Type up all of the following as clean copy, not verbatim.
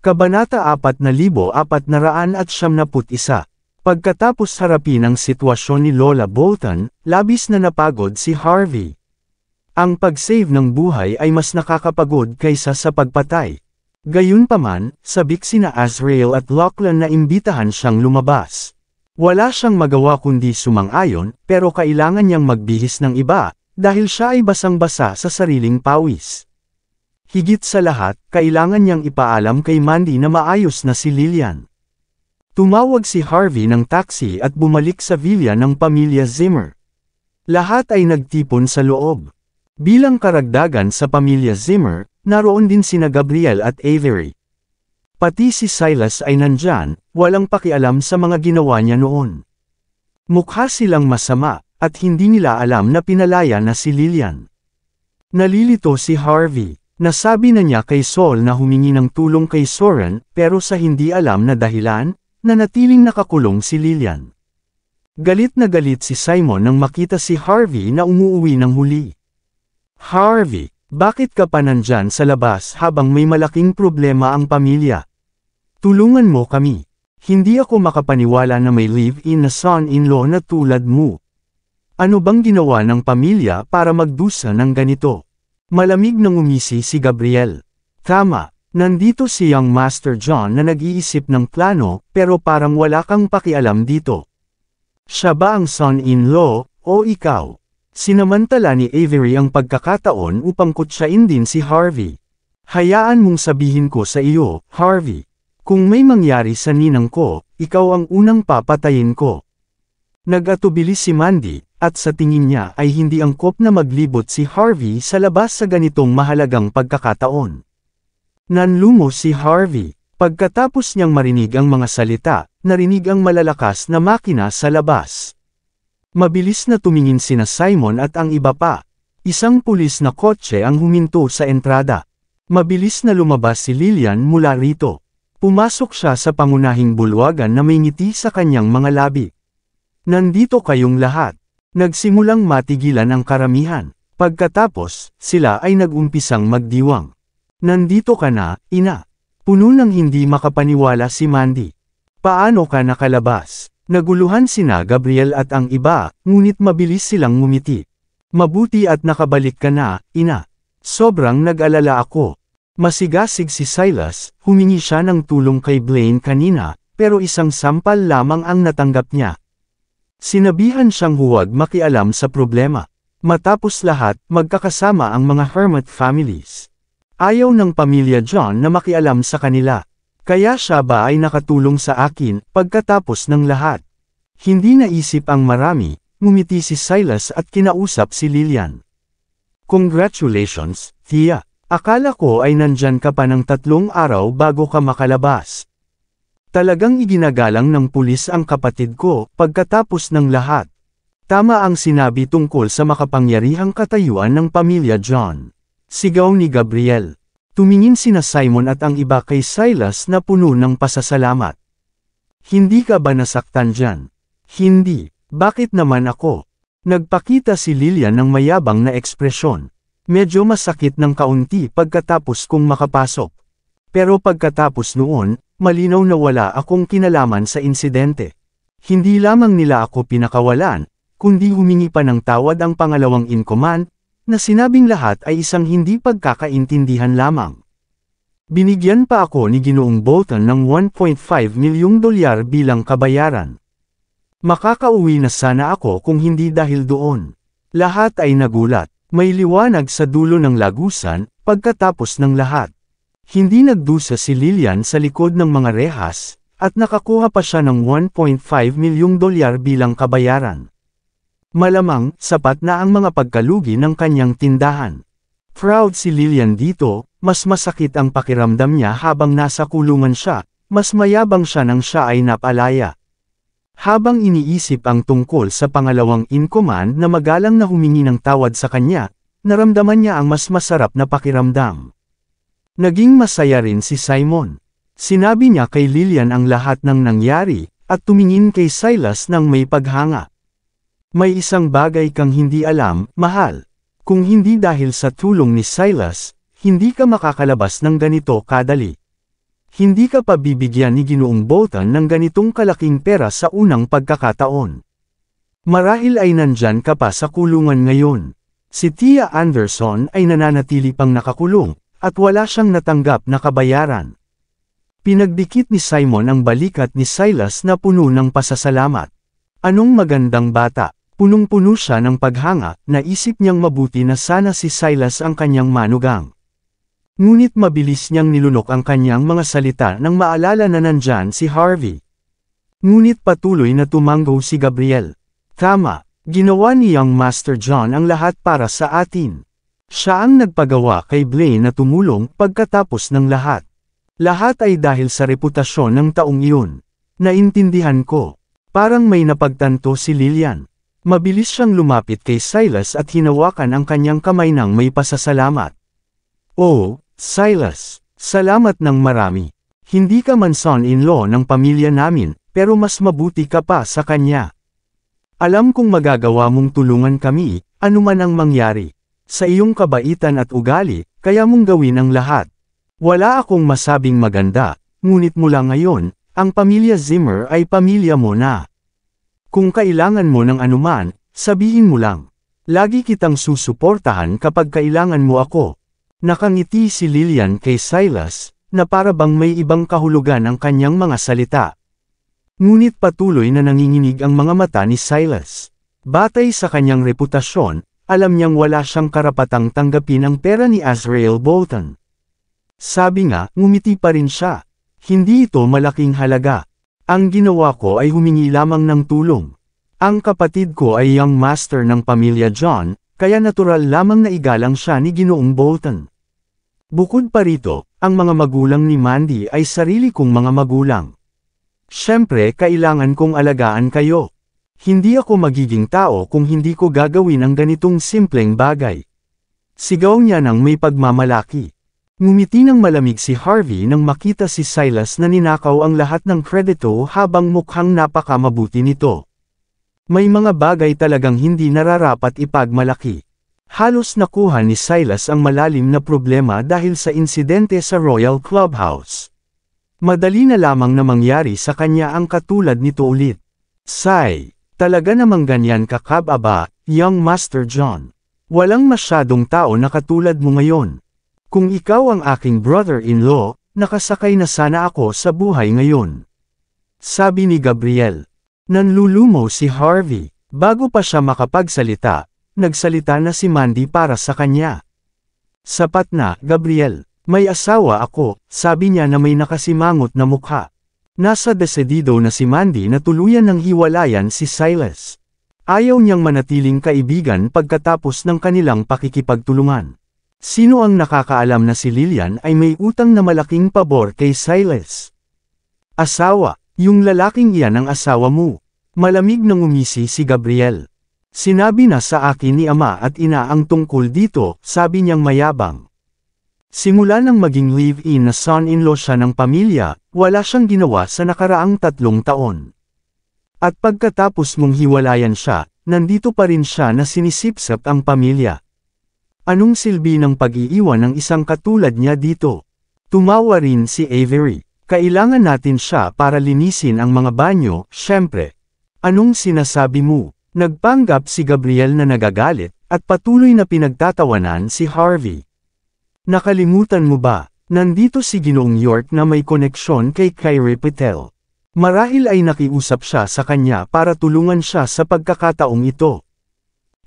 Kabanata 4471. Pagkatapos harapin ang sitwasyon ni Lola Bolton, labis na napagod si Harvey. Ang pag-save ng buhay ay mas nakakapagod kaysa sa pagpatay. Gayunpaman, sabik sina Azrael at Lachlan na imbitahan siyang lumabas. Wala siyang magawa kundi sumang-ayon, pero kailangan niyang magbihis ng iba, dahil siya ay basang-basa sa sariling pawis. Higit sa lahat, kailangan niyang ipaalam kay Mandy na maayos na si Lillian. Tumawag si Harvey ng taxi at bumalik sa villa ng pamilya Zimmer. Lahat ay nagtipon sa loob. Bilang karagdagan sa pamilya Zimmer, naroon din sina Gabriel at Avery. Pati si Silas ay nandyan, walang pakialam sa mga ginawa niya noon. Mukha silang masama, at hindi nila alam na pinalaya na si Lillian. Nalilito si Harvey. Nasabi na niya kay Saul na humingi ng tulong kay Soren, pero sa hindi alam na dahilan, nanatiling nakakulong si Lillian. Galit na galit si Simon nang makita si Harvey na umuuwi ng huli. Harvey, bakit ka pa nandyan sa labas habang may malaking problema ang pamilya? Tulungan mo kami. Hindi ako makapaniwala na may live-in na son-in-law na tulad mo. Ano bang ginawa ng pamilya para magdusa ng ganito? Malamig nang umisi si Gabriel. Tama, nandito si Young Master John na nag-iisip ng plano, pero parang wala kang pakialam dito. Siya ba ang son-in-law, o ikaw? Sinamantala ni Avery ang pagkakataon upang kutsain din si Harvey. Hayaan mong sabihin ko sa iyo, Harvey. Kung may mangyari sa ninang ko, ikaw ang unang papatayin ko. Nag-atubili si Mandy, at sa tingin niya ay hindi angkop na maglibot si Harvey sa labas sa ganitong mahalagang pagkakataon. Nanlumo si Harvey. Pagkatapos niyang marinig ang mga salita, narinig ang malalakas na makina sa labas. Mabilis na tumingin sina Simon at ang iba pa. Isang pulis na kotse ang huminto sa entrada. Mabilis na lumabas si Lillian mula rito. Pumasok siya sa pangunahing bulwagan na may ngiti sa kanyang mga labi. Nandito kayong lahat. Nagsimulang matigilan ang karamihan. Pagkatapos, sila ay nag-umpisang magdiwang. Nandito ka na, ina. Puno ng hindi makapaniwala si Mandy. Paano ka nakalabas? Naguluhan sina Gabriel at ang iba, ngunit mabilis silang ngumiti. Mabuti at nakabalik ka na, ina. Sobrang nag-alala ako. Masigasig si Silas, humingi siya ng tulong kay Blaine kanina, pero isang sampal lamang ang natanggap niya. Sinabihan siyang huwag makialam sa problema. Matapos lahat, magkakasama ang mga hermit families. Ayaw ng pamilya John na makialam sa kanila. Kaya siya ba ay nakatulong sa akin, pagkatapos ng lahat? Hindi naisip ang marami, ngumiti si Silas at kinausap si Lillian. Congratulations, Tia. Akala ko ay nandyan ka pa ng 3 araw bago ka makalabas. Talagang iginagalang ng pulis ang kapatid ko, pagkatapos ng lahat. Tama ang sinabi tungkol sa makapangyarihang katayuan ng pamilya John. Sigaw ni Gabriel. Tumingin sina Simon at ang iba kay Silas na puno ng pasasalamat. Hindi ka ba nasaktan dyan? Hindi. Bakit naman ako? Nagpakita si Lillian ng mayabang na ekspresyon. Medyo masakit ng kaunti pagkatapos kong makapasok. Pero pagkatapos noon, malinaw na wala akong kinalaman sa insidente. Hindi lamang nila ako pinakawalan, kundi humingi pa ng tawad ang pangalawang in command, na sinabing lahat ay isang hindi pagkakaintindihan lamang. Binigyan pa ako ni Ginoong Bolton ng $1.5 milyong bilang kabayaran. Makakauwi na sana ako kung hindi dahil doon. Lahat ay nagulat. May liwanag sa dulo ng lagusan, pagkatapos ng lahat. Hindi nagdusa si Lillian sa likod ng mga rehas, at nakakuha pa siya ng $1.5 milyong bilang kabayaran. Malamang, sapat na ang mga pagkalugi ng kanyang tindahan. Proud si Lillian dito, mas masakit ang pakiramdam niya habang nasa kulungan siya, mas mayabang siya nang siya ay napalaya. Habang iniisip ang tungkol sa pangalawang in command na magalang na humingi ng tawad sa kanya, naramdaman niya ang mas masarap na pakiramdam. Naging masaya rin si Simon. Sinabi niya kay Lillian ang lahat ng nangyari, at tumingin kay Silas ng may paghanga. May isang bagay kang hindi alam, mahal. Kung hindi dahil sa tulong ni Silas, hindi ka makakalabas ng ganito kadali. Hindi ka pa bibigyan ni Ginoong Bolton ng ganitong kalaking pera sa unang pagkakataon. Marahil ay nandyan ka pa sa kulungan ngayon. Si Tia Anderson ay nananatili pang nakakulong, at wala siyang natanggap na kabayaran. Pinagdikit ni Simon ang balikat ni Silas na puno ng pasasalamat. Anong magandang bata, punong-puno siya ng paghanga, naisip niyang mabuti na sana si Silas ang kanyang manugang. Ngunit mabilis niyang nilunok ang kanyang mga salita nang maalala na nandyan si Harvey. Ngunit patuloy na tumanggo si Gabriel. Tama, ginawa ni Young Master John ang lahat para sa atin. Siya ang nagpagawa kay Blaine na tumulong pagkatapos ng lahat. Lahat ay dahil sa reputasyon ng taong iyon. Naintindihan ko. Parang may napagtanto si Lillian. Mabilis siyang lumapit kay Silas at hinawakan ang kanyang kamay nang may pasasalamat. Oh, Silas, salamat ng marami. Hindi ka man son-in-law ng pamilya namin, pero mas mabuti ka pa sa kanya. Alam kong magagawa mong tulungan kami, anuman ang mangyari. Sa iyong kabaitan at ugali, kaya mong gawin ang lahat. Wala akong masabing maganda, ngunit mula ngayon, ang pamilya Zimmer ay pamilya mo na. Kung kailangan mo ng anuman, sabihin mo lang. Lagi kitang susuportahan kapag kailangan mo ako. Nakangiti si Lillian kay Silas, na para bang may ibang kahulugan ang kanyang mga salita. Ngunit patuloy na nanginginig ang mga mata ni Silas. Batay sa kanyang reputasyon, alam niyang wala siyang karapatang tanggapin ang pera ni Azrael Bolton. Sabi nga, ngumiti pa rin siya. Hindi ito malaking halaga. Ang ginawa ko ay humingi lamang ng tulong. Ang kapatid ko ay young master ng pamilya John, kaya natural lamang na igalang siya ni Ginoong Bolton. Bukod pa rito, ang mga magulang ni Mandy ay sarili kong mga magulang. Siyempre kailangan kong alagaan kayo. Hindi ako magiging tao kung hindi ko gagawin ang ganitong simpleng bagay. Sigaw niya nang may pagmamalaki. Ngumiti ng malamig si Harvey nang makita si Silas na ninakaw ang lahat ng kredito habang mukhang napakamabuti nito. May mga bagay talagang hindi nararapat ipagmalaki. Halos nakuha ni Silas ang malalim na problema dahil sa insidente sa Royal Clubhouse. Madali na lamang na mangyari sa kanya ang katulad nito ulit. Sigh, talaga namang ganyan ka kababa, young Master John. Walang masyadong tao na katulad mo ngayon. Kung ikaw ang aking brother-in-law, nakasakay na sana ako sa buhay ngayon. Sabi ni Gabriel. Nanlulumo si Harvey. Bago pa siya makapagsalita, nagsalita na si Mandy para sa kanya. Sapat na, Gabriel. May asawa ako, sabi niya na may nakasimangot na mukha. Nasa desidido na si Mandy na tuluyan ng hiwalayan si Silas. Ayaw niyang manatiling kaibigan pagkatapos ng kanilang pakikipagtulungan. Sino ang nakakaalam na si Lillian ay may utang na malaking pabor kay Silas? Asawa, yung lalaking iyan ang asawa mo. Malamig nang umisi si Gabriel. Sinabi na sa akin ni ama at ina ang tungkol dito, sabi niyang mayabang. Simula nang maging live-in na son-in-law siya ng pamilya, wala siyang ginawa sa nakaraang 3 taon. At pagkatapos mong hiwalayan siya, nandito pa rin siya na sinisipsap ang pamilya. Anong silbi ng pag-iiwan ng isang katulad niya dito? Tumawa rin si Avery. Kailangan natin siya para linisin ang mga banyo, syempre. Anong sinasabi mo? Nagpanggap si Gabriel na nagagalit, at patuloy na pinagtatawanan si Harvey. Nakalimutan mo ba? Nandito si Ginoong York na may koneksyon kay Kyrie Patel. Marahil ay nakiusap siya sa kanya para tulungan siya sa pagkakataong ito.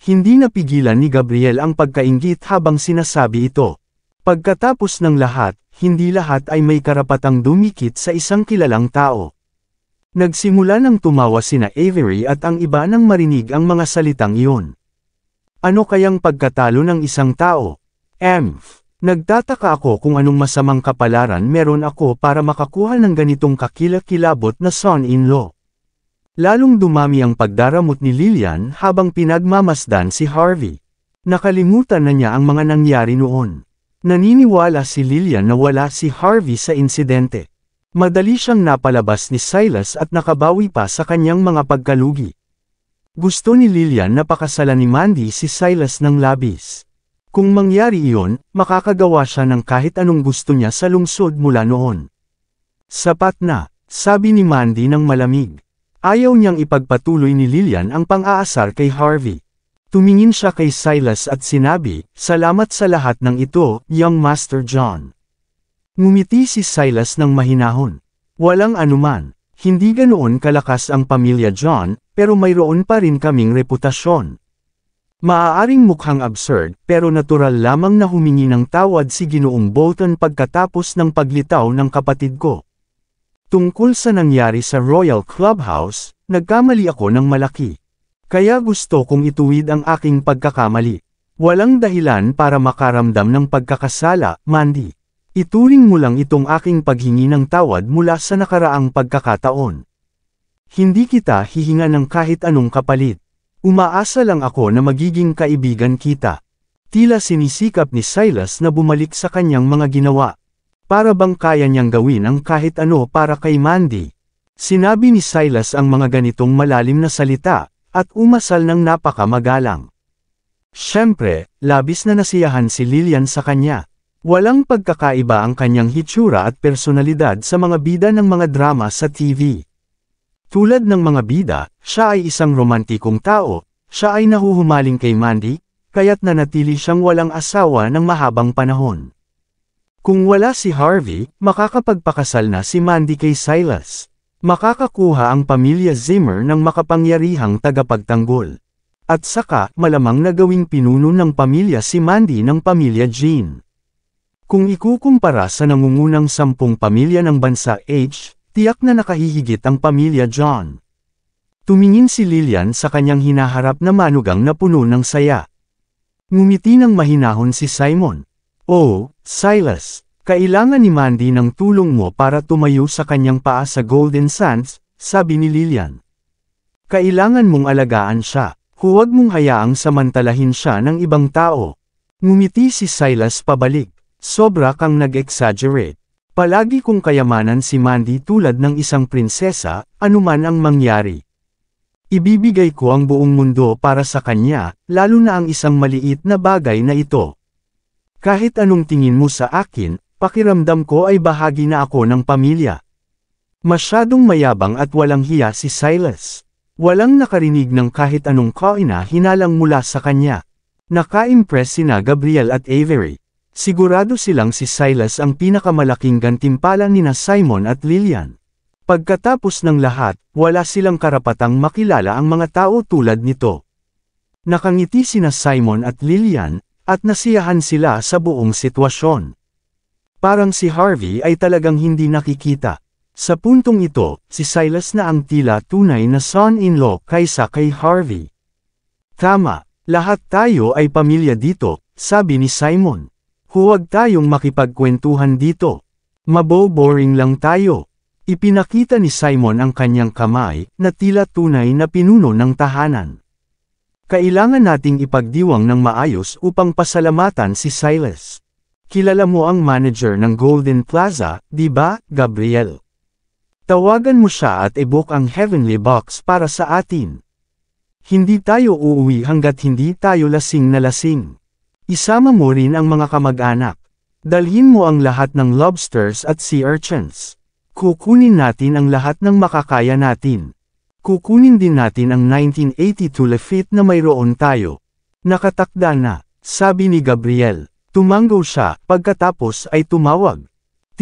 Hindi napigilan ni Gabriel ang pagkainggit habang sinasabi ito. Pagkatapos ng lahat, hindi lahat ay may karapatang dumikit sa isang kilalang tao. Nagsimula nang tumawa sina Avery at ang iba nang marinig ang mga salitang iyon. Ano kayang pagkatalo ng isang tao? Nagtataka ako kung anong masamang kapalaran meron ako para makakuha ng ganitong kakilakilabot na son-in-law. Lalong dumami ang pagdaramot ni Lillian habang pinagmamasdan si Harvey. Nakalimutan na niya ang mga nangyari noon. Naniniwala si Lillian na wala si Harvey sa insidente. Madali siyang napalabas ni Silas at nakabawi pa sa kanyang mga pagkalugi. Gusto ni Lillian na pakasalan ni Mandy si Silas ng labis. Kung mangyari iyon, makakagawa siya ng kahit anong gusto niya sa lungsod mula noon. Sapat na, sabi ni Mandy ng malamig. Ayaw niyang ipagpatuloy ni Lillian ang pang-aasar kay Harvey. Tumingin siya kay Silas at sinabi, "Salamat sa lahat ng ito, young Master John." Ngumiti si Silas ng mahinahon. "Walang anuman. Hindi ganoon kalakas ang pamilya John, pero mayroon pa rin kaming reputasyon." Maaaring mukhang absurd, pero natural lamang na humingi ng tawad si Ginoong Bolton pagkatapos ng paglitaw ng kapatid ko. Tungkol sa nangyari sa Royal Clubhouse, nagkamali ako ng malaki. Kaya gusto kong ituwid ang aking pagkakamali. Walang dahilan para makaramdam ng pagkakasala, Mandy. Ituring mo lang itong aking paghingi ng tawad mula sa nakaraang pagkakataon. Hindi kita hihinga ng kahit anong kapalit. Umaasa lang ako na magiging kaibigan kita. Tila sinisikap ni Silas na bumalik sa kanyang mga ginawa. Para bang kaya niyang gawin ang kahit ano para kay Mandy. Sinabi ni Silas ang mga ganitong malalim na salita, at umasal ng napakamagalang. Siyempre, labis na nasiyahan si Lillian sa kanya. Walang pagkakaiba ang kanyang hitsura at personalidad sa mga bida ng mga drama sa TV. Tulad ng mga bida, siya ay isang romantikong tao, siya ay nahuhumaling kay Mandy, kaya't nanatili siyang walang asawa ng mahabang panahon. Kung wala si Harvey, makakapagpakasal na si Mandy kay Silas. Makakakuha ang pamilya Zimmer ng makapangyarihang tagapagtanggol. At saka, malamang na gawing pinuno ng pamilya si Mandy ng pamilya Jean. Kung ikukumpara sa nangungunang 10 pamilya ng bansa H, tiyak na nakahihigit ang pamilya John. Tumingin si Lillian sa kanyang hinaharap na manugang na puno ng saya. Ngumiti ng mahinahon si Simon. "Oh, Silas, kailangan ni Mandy ng tulong mo para tumayo sa kanyang paa sa Golden Sands," sabi ni Lillian. "Kailangan mong alagaan siya, huwag mong hayaang samantalahin siya ng ibang tao." Ngumiti si Silas pabalik. "Sobra kang nag-exaggerate. Palagi kong kayamanan si Mandy tulad ng isang prinsesa, anuman ang mangyari. Ibibigay ko ang buong mundo para sa kanya, lalo na ang isang maliit na bagay na ito. Kahit anong tingin mo sa akin, pakiramdam ko ay bahagi na ako ng pamilya." Masyadong mayabang at walang hiya si Silas. Walang nakarinig ng kahit anong kaina-hinalang mula sa kanya. Naka-impress sina Gabriel at Avery. Sigurado silang si Silas ang pinakamalaking gantimpala nina Simon at Lillian. Pagkatapos ng lahat, wala silang karapatang makilala ang mga tao tulad nito. Nakangiti sina Simon at Lillian, at nasiyahan sila sa buong sitwasyon. Parang si Harvey ay talagang hindi nakikita. Sa puntong ito, si Silas na ang tila tunay na son-in-law kaysa kay Harvey. "Tama, lahat tayo ay pamilya dito," sabi ni Simon. "Huwag tayong makipagkwentuhan dito. Maboboring lang tayo." Ipinakita ni Simon ang kanyang kamay, na tila tunay na pinuno ng tahanan. "Kailangan nating ipagdiwang ng maayos upang pasalamatan si Silas. Kilala mo ang manager ng Golden Plaza, di ba, Gabriel? Tawagan mo siya at i-book ang Heavenly Box para sa atin. Hindi tayo uuwi hanggat hindi tayo lasing na lasing. Isama mo rin ang mga kamag-anak. Dalhin mo ang lahat ng lobsters at sea urchins. Kukunin natin ang lahat ng makakaya natin. Kukunin din natin ang 1982 Lafitte na mayroon tayo." "Nakatakda na," sabi ni Gabriel. Tumanggo siya, pagkatapos ay tumawag.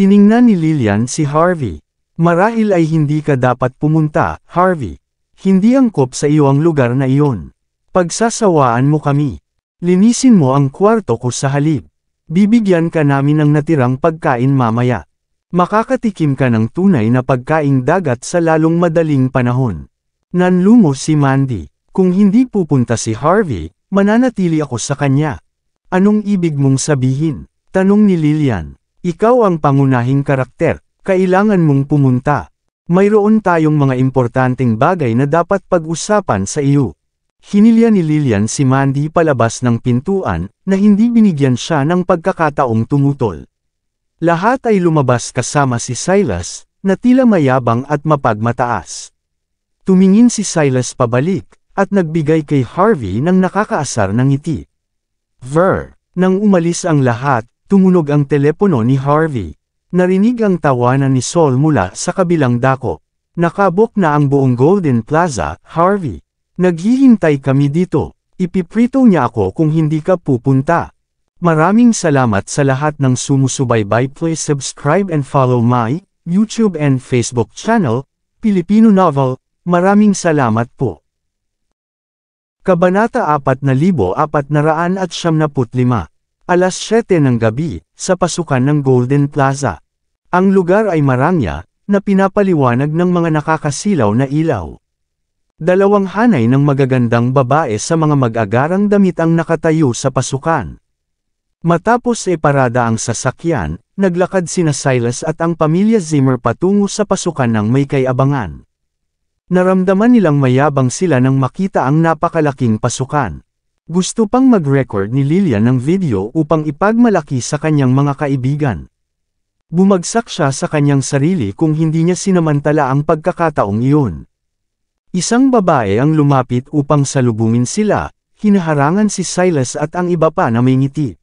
Tiningnan ni Lillian si Harvey. "Marahil ay hindi ka dapat pumunta, Harvey. Hindi angkop sa iyo ang lugar na iyon. Pagsasawaan mo kami. Linisin mo ang kwarto ko sa halip. Bibigyan ka namin ng natirang pagkain mamaya. Makakatikim ka ng tunay na pagkaing dagat sa lalong madaling panahon." Nanlumo si Mandy. "Kung hindi pupunta si Harvey, mananatili ako sa kanya." "Anong ibig mong sabihin?" tanong ni Lillian. "Ikaw ang pangunahing karakter, kailangan mong pumunta. Mayroon tayong mga importanteng bagay na dapat pag-usapan sa iyo." Hinilya ni Lillian si Mandy palabas ng pintuan, na hindi binigyan siya ng pagkakataong tumutol. Lahat ay lumabas kasama si Silas, na tila mayabang at mapagmataas. Tumingin si Silas pabalik, at nagbigay kay Harvey ng nakakaasar na ngiti. Nang umalis ang lahat, tumunog ang telepono ni Harvey. Narinig ang tawanan ni Sol mula sa kabilang dako. Nakabok na ang buong Golden Plaza, Harvey. Naghihintay kami dito. Ipiprito niya ako kung hindi ka pupunta. Maraming salamat sa lahat ng sumusubaybay. Please subscribe and follow my YouTube and Facebook channel, Pilipino Novel. Maraming salamat po. Kabanata 4475, alas 7 ng gabi, sa pasukan ng Golden Plaza. Ang lugar ay marangya, na pinapaliwanag ng mga nakakasilaw na ilaw. Dalawang hanay ng magagandang babae sa mga mag-agarang damit ang nakatayo sa pasukan. Matapos parada ang sasakyan, naglakad sina Silas at ang pamilya Zimmer patungo sa pasukan ng may kay-abangan. Naramdaman nilang mayabang sila nang makita ang napakalaking pasukan. Gusto pang mag-record ni Lillian ng video upang ipagmalaki sa kanyang mga kaibigan. Bumagsak siya sa kanyang sarili kung hindi niya sinamantala ang pagkakataong iyon. Isang babae ang lumapit upang salubungin sila, hinaharangan si Silas at ang iba pa na may ngiti.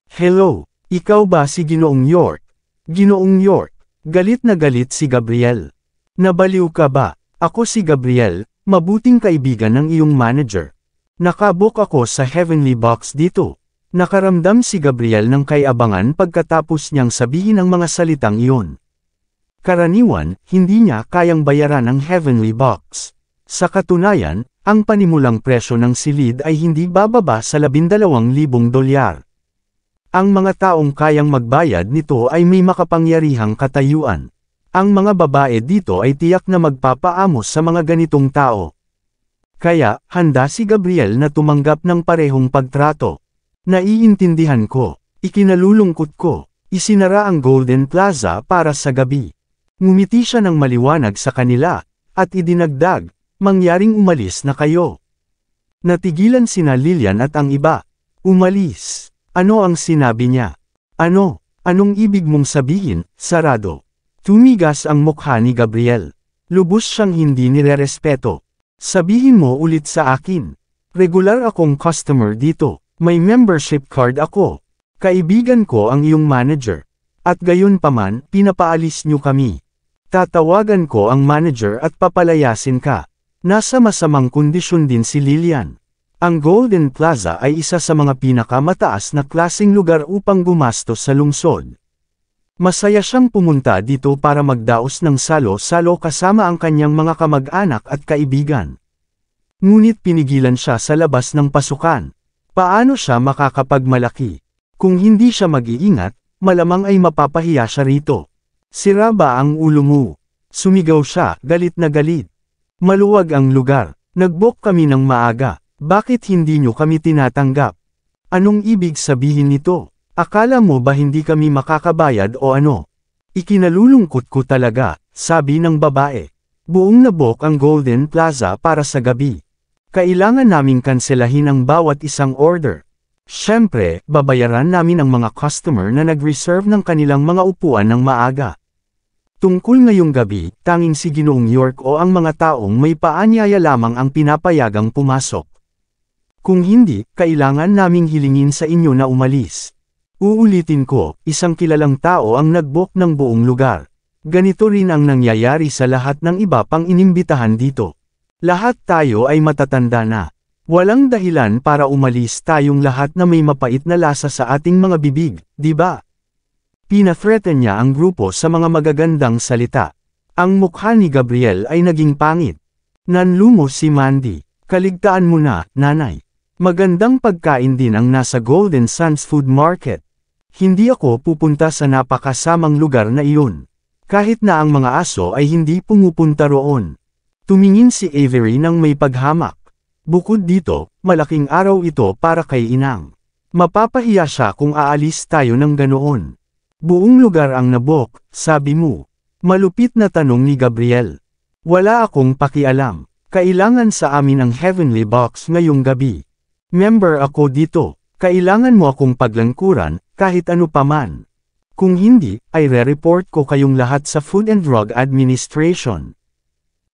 "Hello, ikaw ba si Ginoong York?" "Ginoong York." Galit na galit si Gabriel. "Nabaliw ka ba? Ako si Gabriel, mabuting kaibigan ng iyong manager. Nakabook ako sa Heavenly Box dito." Nakaramdam si Gabriel ng kay-abangan pagkatapos niyang sabihin ang mga salitang iyon. Karaniwan, hindi niya kayang bayaran ang Heavenly Box. Sa katunayan, ang panimulang presyo ng silid ay hindi bababa sa $12,000. Ang mga taong kayang magbayad nito ay may makapangyarihang katayuan. Ang mga babae dito ay tiyak na magpapaamos sa mga ganitong tao. Kaya, handa si Gabriel na tumanggap ng parehong pagtrato. "Naiintindihan ko. Ikinalulungkot ko. Isinara ang Golden Plaza para sa gabi." Ngumiti siya ng maliwanag sa kanila, at idinagdag, "Mangyaring umalis na kayo." Natigilan sina Lillian at ang iba. "Umalis? Ano ang sinabi niya? Ano? Anong ibig mong sabihin, sarado?" Tumigas ang mukha ni Gabriel. Lubos siyang hindi nirerespeto. "Sabihin mo ulit sa akin. Regular akong customer dito. May membership card ako. Kaibigan ko ang iyong manager. At gayon paman, pinapaalis niyo kami. Tatawagan ko ang manager at papalayasin ka." Nasa masamang kondisyon din si Lillian. Ang Golden Plaza ay isa sa mga pinakamataas na klaseng lugar upang gumastos sa lungsod. Masaya siyang pumunta dito para magdaos ng salo-salo kasama ang kanyang mga kamag-anak at kaibigan. Ngunit pinigilan siya sa labas ng pasukan. Paano siya makakapagmalaki? Kung hindi siya mag-iingat, malamang ay mapapahiya siya rito. "Sira ba ang ulo mo?" Sumigaw siya, galit na galit. "Maluwag ang lugar. Nag-book kami ng maaga. Bakit hindi nyo kami tinatanggap? Anong ibig sabihin nito? Akala mo ba hindi kami makakabayad o ano?" "Ikinalulungkot ko talaga," sabi ng babae. "Buong nabook ang Golden Plaza para sa gabi. Kailangan naming kanselahin ang bawat isang order. Siyempre, babayaran namin ang mga customer na nag-reserve ng kanilang mga upuan ng maaga." Tungkol ngayong gabi, tanging si Ginoong York o ang mga taong may paanyaya lamang ang pinapayagang pumasok. "Kung hindi, kailangan naming hilingin sa inyo na umalis." Uulitin ko, isang kilalang tao ang nag-book ng buong lugar. Ganito rin ang nangyayari sa lahat ng iba pang inimbitahan dito. Lahat tayo ay matatanda na. Walang dahilan para umalis tayong lahat na may mapait na lasa sa ating mga bibig, di ba? Pina-threaten niya ang grupo sa mga magagandang salita. Ang mukha ni Gabriel ay naging pangit. Nanlumo si Mandy. "Kaligtaan mo na, nanay. Magandang pagkain din ang nasa Golden Sands Food Market. Hindi ako pupunta sa napakasamang lugar na iyon. Kahit na ang mga aso ay hindi pumupunta roon." Tumingin si Avery nang may paghamak. "Bukod dito, malaking araw ito para kay inang. Mapapahiya siya kung aalis tayo ng ganoon." "Buong lugar ang nabook, sabi mo?" Malupit na tanong ni Gabriel. "Wala akong pakialam. Kailangan sa amin ang Heavenly Box ngayong gabi. Member ako dito. Kailangan mo akong paglangkuran, kahit ano paman. Kung hindi, ay re-report ko kayong lahat sa Food and Drug Administration."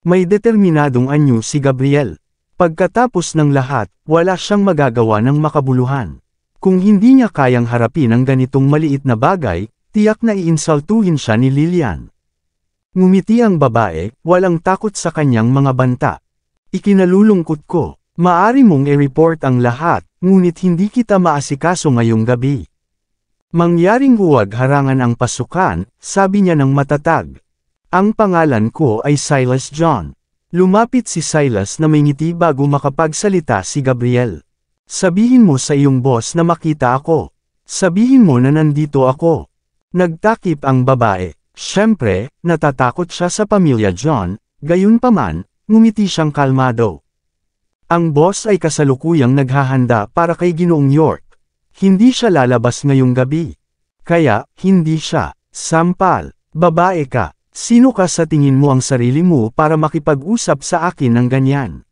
May determinadong anyo si Gabriel. Pagkatapos ng lahat, wala siyang magagawa ng makabuluhan. Kung hindi niya kayang harapin ang ganitong maliit na bagay, Tiyak na iinsultuhin siya ni Lillian. Ngumiti ang babae, walang takot sa kanyang mga banta. Ikinalulungkot ko, maari mong i-report ang lahat, ngunit hindi kita maasikaso ngayong gabi. Mangyaring huwag harangan ang pasukan, sabi niya ng matatag. Ang pangalan ko ay Silas John. Lumapit si Silas na may ngiti bago makapagsalita si Gabriel. Sabihin mo sa iyong boss na makita ako. Sabihin mo na nandito ako. Nagtakip ang babae. Siyempre, natatakot siya sa pamilya John, gayunpaman, ngumiti siyang kalmado. Ang boss ay kasalukuyang naghahanda para kay Ginoong York. Hindi siya lalabas ngayong gabi. Kaya, hindi siya. Sampal, babae ka. Sino ka sa tingin mo ang sarili mo para makipag-usap sa akin ng ganyan?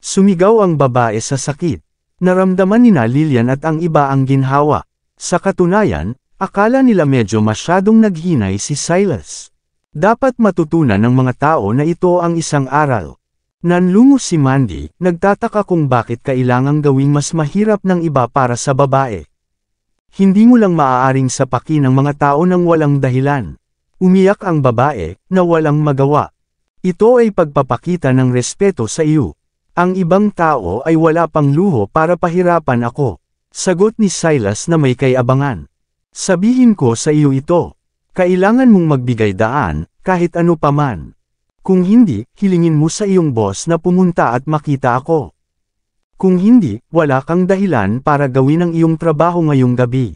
Sumigaw ang babae sa sakit. Naramdaman nina Lillian at ang iba ang ginhawa. Sa katunayan, akala nila medyo masyadong naghinay si Silas. Dapat matutunan ng mga tao na ito ang isang aral. Nanlungos si Mandy, nagtataka kung bakit kailangang gawing mas mahirap ng iba para sa babae. Hindi mo lang maaaring sapakin ang mga tao ng walang dahilan. Umiyak ang babae, na walang magawa. Ito ay pagpapakita ng respeto sa iyo. Ang ibang tao ay wala pang luho para pahirapan ako. Sagot ni Silas na may kayabangan. Sabihin ko sa iyo ito. Kailangan mong magbigay daan, kahit ano paman. Kung hindi, hilingin mo sa iyong boss na pumunta at makita ako. Kung hindi, wala kang dahilan para gawin ang iyong trabaho ngayong gabi.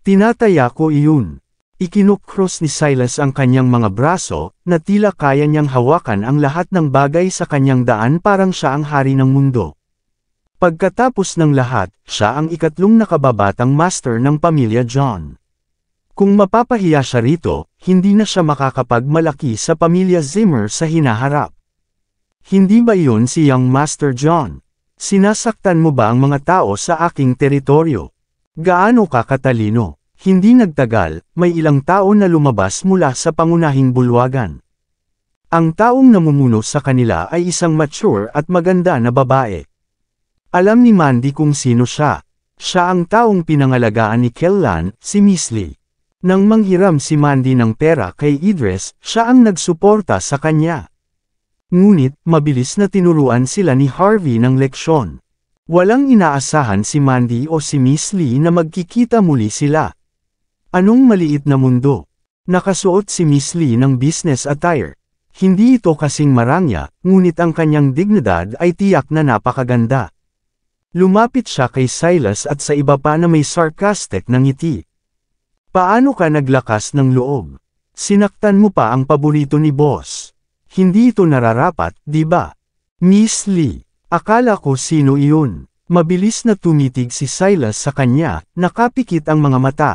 Tinataya ko iyon. Ikinukros ni Silas ang kanyang mga braso, na tila kaya niyang hawakan ang lahat ng bagay sa kanyang daan parang siya ang hari ng mundo. Pagkatapos ng lahat, siya ang ikatlong nakababatang master ng pamilya John. Kung mapapahiya siya rito, hindi na siya makakapagmalaki sa pamilya Zimmer sa hinaharap. Hindi ba iyon si Young Master John? Sinasaktan mo ba ang mga tao sa aking teritoryo? Gaano ka katalino? Hindi nagtagal, may ilang tao na lumabas mula sa pangunahing bulwagan. Ang taong namumuno sa kanila ay isang mature at maganda na babae. Alam ni Mandy kung sino siya. Siya ang taong pinangalagaan ni Kellan, si Miss Lee. Nang manghiram si Mandy ng pera kay Idris, siya ang nagsuporta sa kanya. Ngunit, mabilis na tinuruan sila ni Harvey ng leksyon. Walang inaasahan si Mandy o si Miss Lee na magkikita muli sila. Anong maliit na mundo? Nakasuot si Miss Lee ng business attire. Hindi ito kasing marangya, ngunit ang kanyang dignidad ay tiyak na napakaganda. Lumapit siya kay Silas at sa iba pa na may sarcastic na ngiti. Paano ka naglakas ng loob? Sinaktan mo pa ang paborito ni boss. Hindi ito nararapat, di ba? Miss Lee, akala ko sino iyon. Mabilis na tumitig si Silas sa kanya, nakapikit ang mga mata.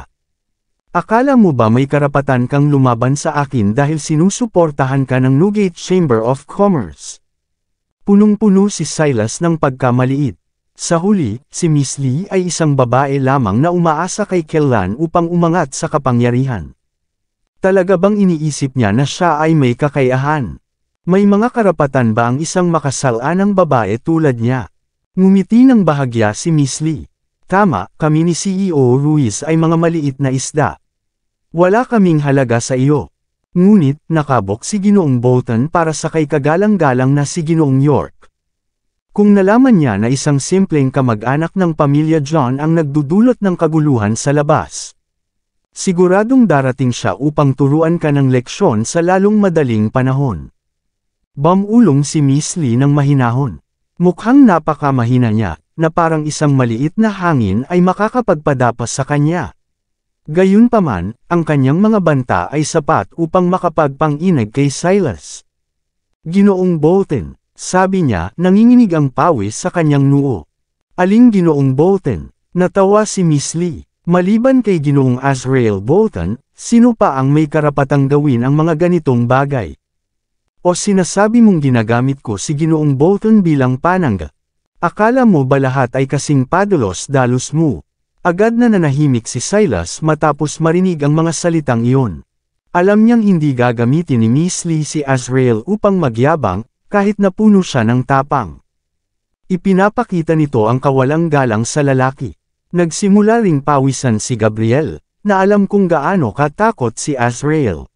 Akala mo ba may karapatan kang lumaban sa akin dahil sinusuportahan ka ng Newgate Chamber of Commerce? Punong-puno si Silas ng pagkamaliit. Sa huli, si Miss Lee ay isang babae lamang na umaasa kay Kellan upang umangat sa kapangyarihan. Talaga bang iniisip niya na siya ay may kakayahan? May mga karapatan ba ang isang makasalanang babae tulad niya? Ngumiti ng bahagya si Miss Lee. Tama, kami ni CEO Ruiz ay mga maliit na isda. Wala kaming halaga sa iyo. Ngunit, nakabok si Ginoong Bolton para sa kay kagalang-galang na si Ginoong York. Kung nalaman niya na isang simpleng kamag-anak ng pamilya John ang nagdudulot ng kaguluhan sa labas, siguradong darating siya upang turuan ka ng leksyon sa lalong madaling panahon. Bumulong si Miss Lee ng mahinahon. Mukhang napakamahina niya, na parang isang maliit na hangin ay makakapagpadapas sa kanya. Gayunpaman, ang kanyang mga banta ay sapat upang makapagpang-inag kay Silas. Ginoong Bolton. Sabi niya, nanginginig ang pawis sa kanyang noo. Aling Ginoong Bolton? Natawa si Miss Lee. Maliban kay Ginoong Azrael Bolton, sino pa ang may karapatang gawin ang mga ganitong bagay? O sinasabi mong ginagamit ko si Ginoong Bolton bilang panangga? Akala mo ba lahat ay kasing padalos-dalos mo? Agad na nanahimik si Silas matapos marinig ang mga salitang iyon. Alam niyang hindi gagamitin ni Miss Lee si Azrael upang magyabang, kahit na puno siya ng tapang. Ipinapakita nito ang kawalang galang sa lalaki. Nagsimula ring pawisan si Gabriel, na alam kung gaano katakot si Azrael.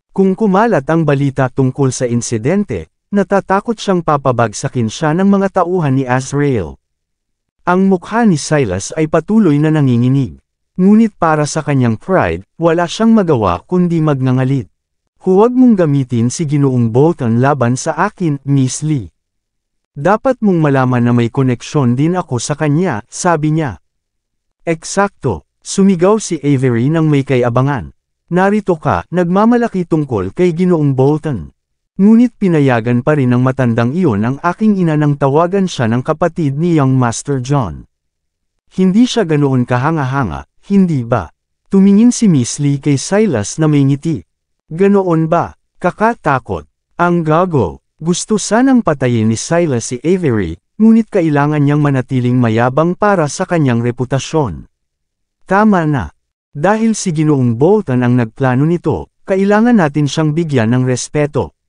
Kung kumalat ang balita tungkol sa insidente, natatakot siyang papabagsakin siya ng mga tauhan ni Azrael. Ang mukha ni Silas ay patuloy na nanginginig. Ngunit para sa kanyang pride, wala siyang magawa kundi magngangalit. Huwag mong gamitin si Ginoong Bolton laban sa akin, Miss Lee. Dapat mong malaman na may koneksyon din ako sa kanya, sabi niya. Eksakto, sumigaw si Avery nang may kayabangan. Narito ka, nagmamalaki tungkol kay Ginoong Bolton. Ngunit pinayagan pa rin ng matandang iyon ang aking ina nang tawagan siya ng kapatid ni Young Master John. Hindi siya ganoon kahanga-hanga, hindi ba? Tumingin si Miss Lee kay Silas na may ngiti. Ganoon ba? Kakatakot. Ang gago. Gusto sanang patayin ni Silas si Avery, ngunit kailangan niyang manatiling mayabang para sa kanyang reputasyon. Tama na. Dahil si Ginoong Bolton ang nagplano nito, kailangan natin siyang bigyan ng respeto.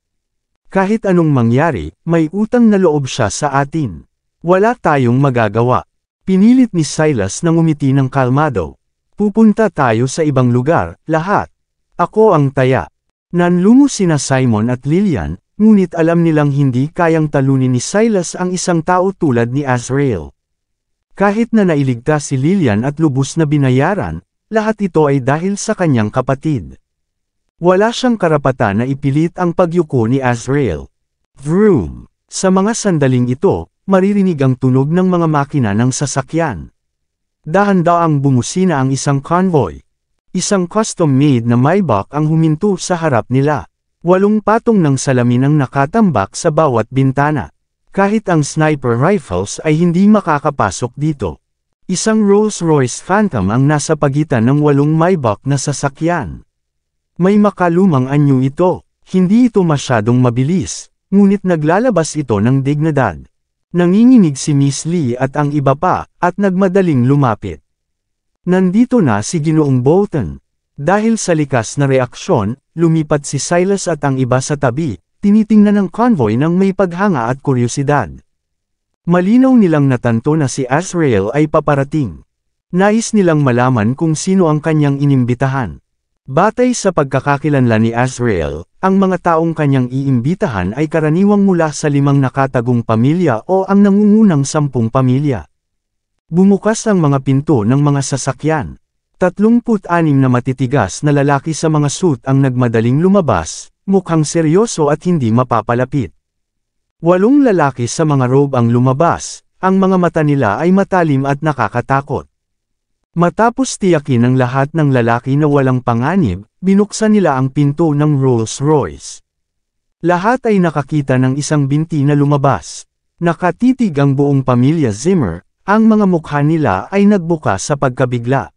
Kahit anong mangyari, may utang na loob siya sa atin. Wala tayong magagawa. Pinilit ni Silas na ngumiti ng kalmado. Pupunta tayo sa ibang lugar, lahat. Ako ang taya. Nanlungo sina Simon at Lillian, ngunit alam nilang hindi kayang talunin ni Silas ang isang tao tulad ni Azrael. Kahit na nailigtas si Lillian at lubos na binayaran, lahat ito ay dahil sa kanyang kapatid. Wala siyang karapatan na ipilit ang pagyuko ni Azrael. Vroom! Sa mga sandaling ito, maririnig ang tunog ng mga makina ng sasakyan. Dahan-daang bumusina ang isang convoy. Isang custom-made na Maybach ang huminto sa harap nila. 8 patong ng salamin ang nakatambak sa bawat bintana. Kahit ang sniper rifles ay hindi makakapasok dito. Isang Rolls-Royce Phantom ang nasa pagitan ng 8 Maybach na sasakyan. May makalumang anyo ito, hindi ito masyadong mabilis, ngunit naglalabas ito ng dignidad. Nanginginig si Miss Lee at ang iba pa, at nagmadaling lumapit. Nandito na si Ginoong Bolton. Dahil sa likas na reaksyon, lumipat si Silas at ang iba sa tabi, tinitingnan ng convoy ng may paghanga at kuryosidad. Malinaw nilang natanto na si Azrael ay paparating. Nais nilang malaman kung sino ang kanyang inimbitahan. Batay sa pagkakakilanlan ni Azrael, ang mga taong kanyang iimbitahan ay karaniwang mula sa 5 nakatagong pamilya o ang nangungunang 10 pamilya. Bumukas ang mga pinto ng mga sasakyan. 36 na matitigas na lalaki sa mga suit ang nagmadaling lumabas, mukhang seryoso at hindi mapapalapit. 8 lalaki sa mga robe ang lumabas, ang mga mata nila ay matalim at nakakatakot. Matapos tiyakin ng lahat ng lalaki na walang panganib, binuksan nila ang pinto ng Rolls-Royce. Lahat ay nakakita ng isang binti na lumabas. Nakatitig ang buong pamilya Zimmer, ang mga mukha nila ay nagbuka sa pagkabigla.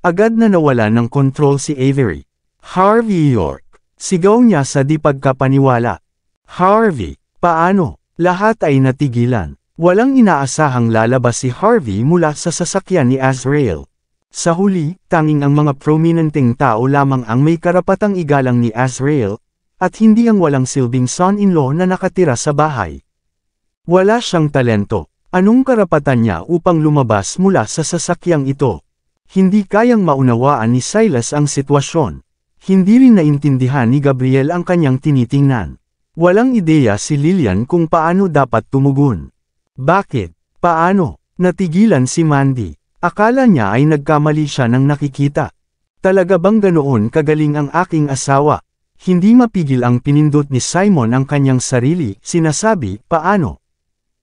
Agad na nawala ng kontrol si Avery. Harvey York! Sigaw niya sa di pagkapaniwala. Harvey! Paano? Lahat ay natigilan. Walang inaasahang lalabas si Harvey mula sa sasakyan ni Azrael. Sa huli, tanging ang mga prominenteng tao lamang ang may karapatang igalang ni Azrael, at hindi ang walang silbing son-in-law na nakatira sa bahay. Wala siyang talento. Anong karapatan niya upang lumabas mula sa sasakyang ito? Hindi kayang maunawaan ni Silas ang sitwasyon. Hindi rin naintindihan ni Gabriel ang kanyang tinitingnan. Walang ideya si Lillian kung paano dapat tumugon. Bakit? Paano? Natigilan si Mandy. Akala niya ay nagkamali siya nang nakikita. Talaga bang ganoon kagaling ang aking asawa? Hindi mapigil ang pinindot ni Simon ang kanyang sarili, sinasabi, paano?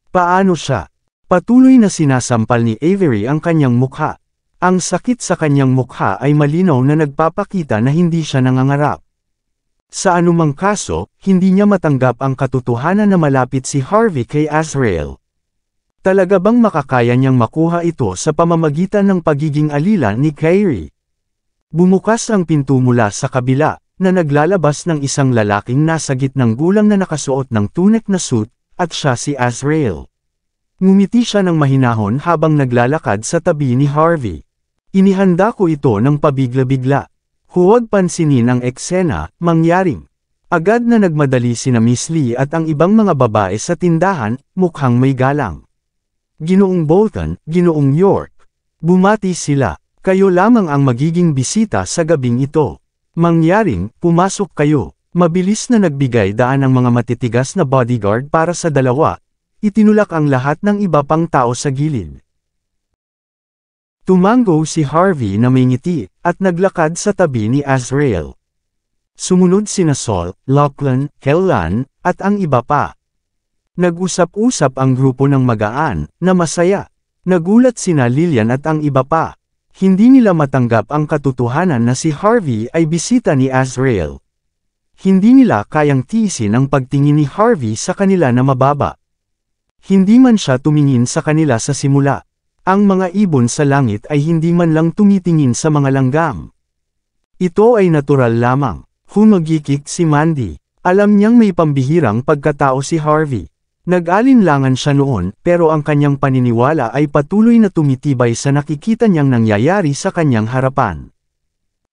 Paano siya? Patuloy na sinasampal ni Avery ang kanyang mukha. Ang sakit sa kanyang mukha ay malinaw na nagpapakita na hindi siya nangangarap. Sa anumang kaso, hindi niya matanggap ang katotohanan na malapit si Harvey kay Azrael. Talaga bang makakaya niyang makuha ito sa pamamagitan ng pagiging alila ni Kyrie? Bumukas ang pinto mula sa kabila, na naglalabas ng isang lalaking nasa gitnang gulang na nakasuot ng tunik na suit, at siya si Azrael. Ngumiti siya ng mahinahon habang naglalakad sa tabi ni Harvey. Inihanda ko ito ng pabigla-bigla. Huwag pansinin ang eksena, mangyaring. Agad na nagmadali sina Miss Lee at ang ibang mga babae sa tindahan, mukhang may galang. Ginoong Bolton, Ginoong York. Bumati sila. Kayo lamang ang magiging bisita sa gabing ito. Mangyaring, pumasok kayo. Mabilis na nagbigay daan ang mga matitigas na bodyguard para sa dalawa. Itinulak ang lahat ng iba pang tao sa gilid. Tumango si Harvey na may ngiti, at naglakad sa tabi ni Azrael. Sumunod sina Saul, Lachlan, Kellan, at ang iba pa. Nag-usap-usap ang grupo ng magaan, na masaya. Nagulat sina Lillian at ang iba pa. Hindi nila matanggap ang katotohanan na si Harvey ay bisita ni Azrael. Hindi nila kayang tiisin ang pagtingin ni Harvey sa kanila na mababa. Hindi man siya tumingin sa kanila sa simula. Ang mga ibon sa langit ay hindi man lang tumitingin sa mga langgam. Ito ay natural lamang. Humagikik si Mandy. Alam niyang may pambihirang pagkatao si Harvey. Nag-alinlangan siya noon, pero ang kanyang paniniwala ay patuloy na tumitibay sa nakikita niyang nangyayari sa kanyang harapan.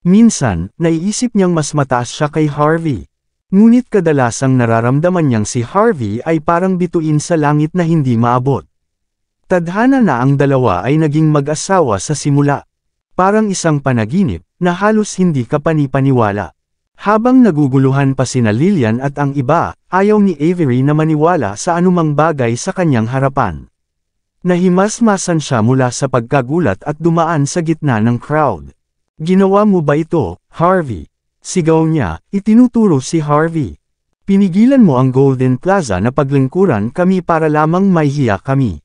Minsan, naiisip niyang mas mataas siya kay Harvey. Ngunit kadalasang nararamdaman niyang si Harvey ay parang bituin sa langit na hindi maabot. Tadhana na ang dalawa ay naging mag-asawa sa simula. Parang isang panaginip, na halos hindi kapani-paniwala. Habang naguguluhan pa sina Lillian at ang iba, ayaw ni Avery na maniwala sa anumang bagay sa kanyang harapan. Nahimasmasan siya mula sa pagkagulat at dumaan sa gitna ng crowd. Ginawa mo ba ito, Harvey? Sigaw niya, itinuturo si Harvey. Pinigilan mo ang Golden Plaza na paglingkuran kami para lamang mahihiya kami.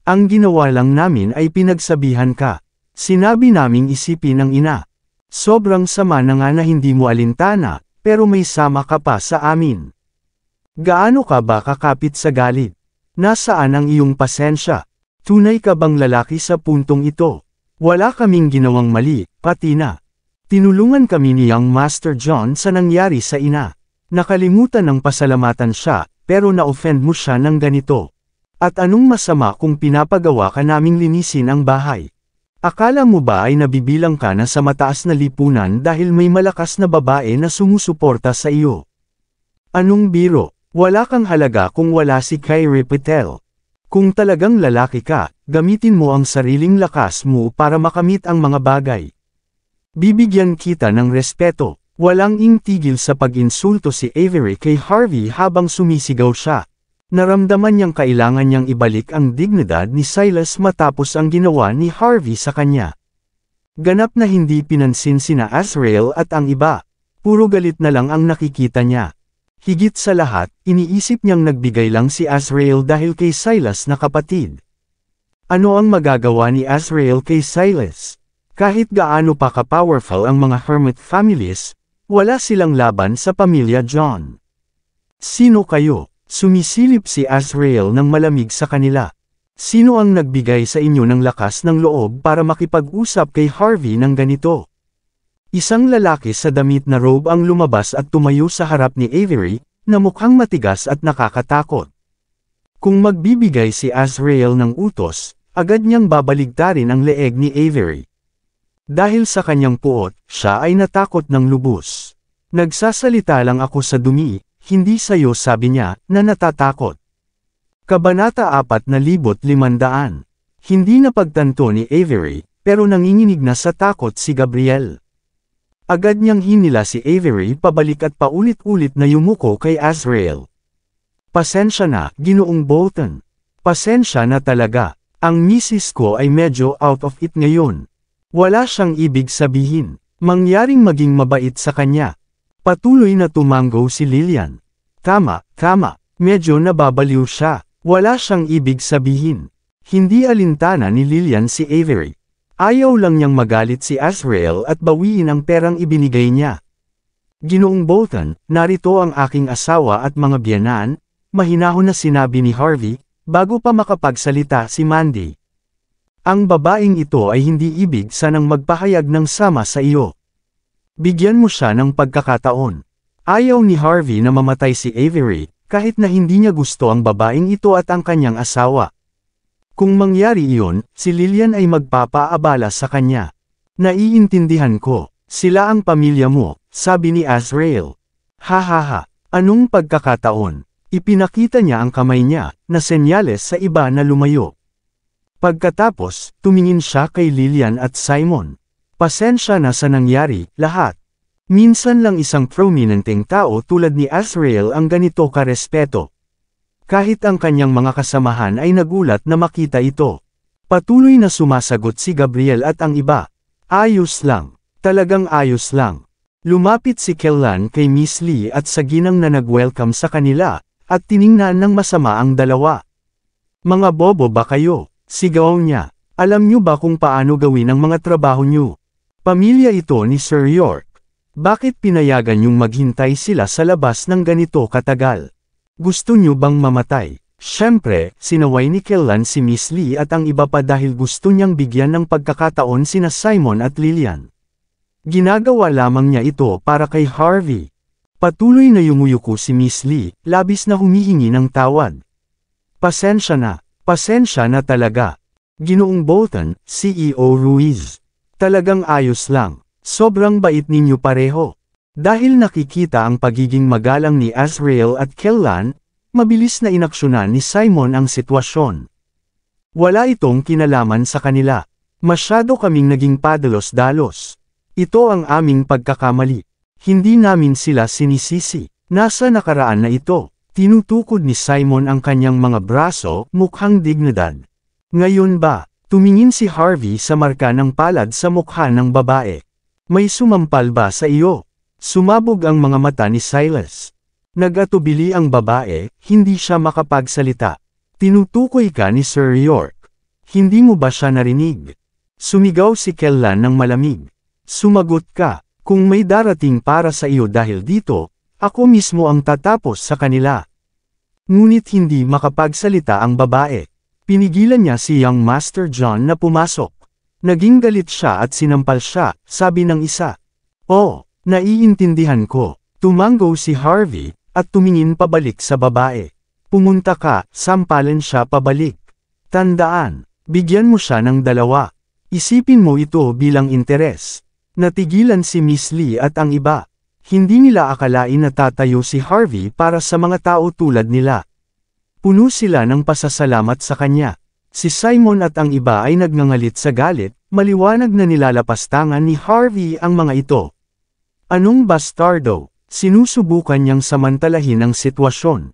Ang ginawa lang namin ay pinagsabihan ka. Sinabi naming isipin ng ina. Sobrang sama na nga na hindi mo alintana, pero may sama ka pa sa amin. Gaano ka ba kakapit sa galit? Nasaan ang iyong pasensya? Tunay ka bang lalaki sa puntong ito? Wala kaming ginawang mali, pati na. Tinulungan kami ni Young Master John sa nangyari sa ina. Nakalimutan ng pasalamatan siya, pero na-offend mo siya ng ganito. At anong masama kung pinapagawa ka naming linisin ang bahay? Akala mo ba ay nabibilang ka na sa mataas na lipunan dahil may malakas na babae na sumusuporta sa iyo? Anong biro? Wala kang halaga kung wala si Kyrie Patel. Kung talagang lalaki ka, gamitin mo ang sariling lakas mo para makamit ang mga bagay. Bibigyan kita ng respeto. Walang tingil sa pag-insulto si Avery kay Harvey habang sumisigaw siya. Naramdaman niyang kailangan niyang ibalik ang dignidad ni Silas matapos ang ginawa ni Harvey sa kanya. Ganap na hindi pinansin sina Azrael at ang iba. Puro galit na lang ang nakikita niya. Higit sa lahat, iniisip niyang nagbigay lang si Azrael dahil kay Silas na kapatid. Ano ang magagawa ni Azrael kay Silas? Kahit gaano pa ka-powerful ang mga hermit families, wala silang laban sa pamilya John. Sino kayo? Sumisilip si Azrael ng malamig sa kanila. Sino ang nagbigay sa inyo ng lakas ng loob para makipag-usap kay Harvey ng ganito? Isang lalaki sa damit na robe ang lumabas at tumayo sa harap ni Avery, na mukhang matigas at nakakatakot. Kung magbibigay si Azrael ng utos, agad niyang babaligtarin ang leeg ni Avery. Dahil sa kanyang puot, siya ay natakot ng lubos. Nagsasalita lang ako sa dumi, hindi sa'yo, sabi niya, na natatakot. Kabanata 4500. Hindi napagtanto ni Avery, pero nanginginig na sa takot si Gabriel. Agad niyang hinila si Avery pabalik at paulit-ulit na yumuko kay Azrael. Pasensya na, Ginoong Bolton. Pasensya na talaga. Ang misis ko ay medyo out of it ngayon. Wala siyang ibig sabihin. Mangyaring maging mabait sa kanya. Patuloy na tumango si Lillian. Tama, medyo nababaliw siya. Wala siyang ibig sabihin. Hindi alintana ni Lillian si Avery. Ayaw lang niyang magalit si Azrael at bawiin ang perang ibinigay niya. Ginoong Bolton, narito ang aking asawa at mga biyenan, mahinahon na sinabi ni Harvey, bago pa makapagsalita si Mandy. Ang babaeng ito ay hindi ibig sanang magpahayag ng sama sa iyo. Bigyan mo siya ng pagkakataon. Ayaw ni Harvey na mamatay si Avery, kahit na hindi niya gusto ang babaeng ito at ang kanyang asawa. Kung mangyari iyon, si Lillian ay magpapaabala sa kanya. Naiintindihan ko, sila ang pamilya mo, sabi ni Azrael. Hahaha, anong pagkakataon? Ipinakita niya ang kamay niya, na senyales sa iba na lumayo. Pagkatapos, tumingin siya kay Lillian at Simon. Pasensya na sa nangyari, lahat. Minsan lang isang prominenteng tao tulad ni Azrael ang ganito karespeto. Kahit ang kanyang mga kasamahan ay nagulat na makita ito. Patuloy na sumasagot si Gabriel at ang iba. Ayos lang. Talagang ayos lang. Lumapit si Kellan kay Miss Lee at sa ginang na nag-welcome sa kanila, at tiningnan ng masama ang dalawa. Mga bobo ba kayo? Sigaw niya. Alam niyo ba kung paano gawin ang mga trabaho niyo? Pamilya ito ni Sir York. Bakit pinayagan niyong maghintay sila sa labas ng ganito katagal? Gusto niyo bang mamatay? Siyempre, sinaway ni Kellan si Miss Lee at ang iba pa dahil gusto niyang bigyan ng pagkakataon sina Simon at Lillian. Ginagawa lamang niya ito para kay Harvey. Patuloy na yumuyuko si Miss Lee, labis na humihingi ng tawad. Pasensya na talaga. Ginoong Bolton, CEO Ruiz. Talagang ayos lang. Sobrang bait ninyo pareho. Dahil nakikita ang pagiging magalang ni Azrael at Kellan, mabilis na inaksyonan ni Simon ang sitwasyon. Wala itong kinalaman sa kanila. Masyado kaming naging padalos-dalos. Ito ang aming pagkakamali. Hindi namin sila sinisisi. Nasa nakaraan na ito. Tinutukod ni Simon ang kanyang mga braso, mukhang dignidad. Ngayon ba, tumingin si Harvey sa marka ng palad sa mukha ng babae. May sumampal ba sa iyo? Sumabog ang mga mata ni Silas. Nag-atubili ang babae, hindi siya makapagsalita. Tinutukoy ka ni Sir York. Hindi mo ba siya narinig? Sumigaw si Kellan ng malamig. Sumagot ka, kung may darating para sa iyo dahil dito, ako mismo ang tatapos sa kanila. Ngunit hindi makapagsalita ang babae. Pinigilan niya si Young Master John na pumasok. Naging galit siya at sinampal siya, sabi ng isa. Oh, naiintindihan ko. Tumango si Harvey, at tumingin pabalik sa babae. Pumunta ka, sampalan siya pabalik. Tandaan, bigyan mo siya ng 2. Isipin mo ito bilang interes. Natigilan si Miss Lee at ang iba. Hindi nila akalain na tatayo si Harvey para sa mga tao tulad nila. Puno sila ng pasasalamat sa kanya. Si Simon at ang iba ay nagngangalit sa galit, maliwanag na nilalapastangan ni Harvey ang mga ito. Anong bastardo? Sinusubukan niyang samantalahin ang sitwasyon.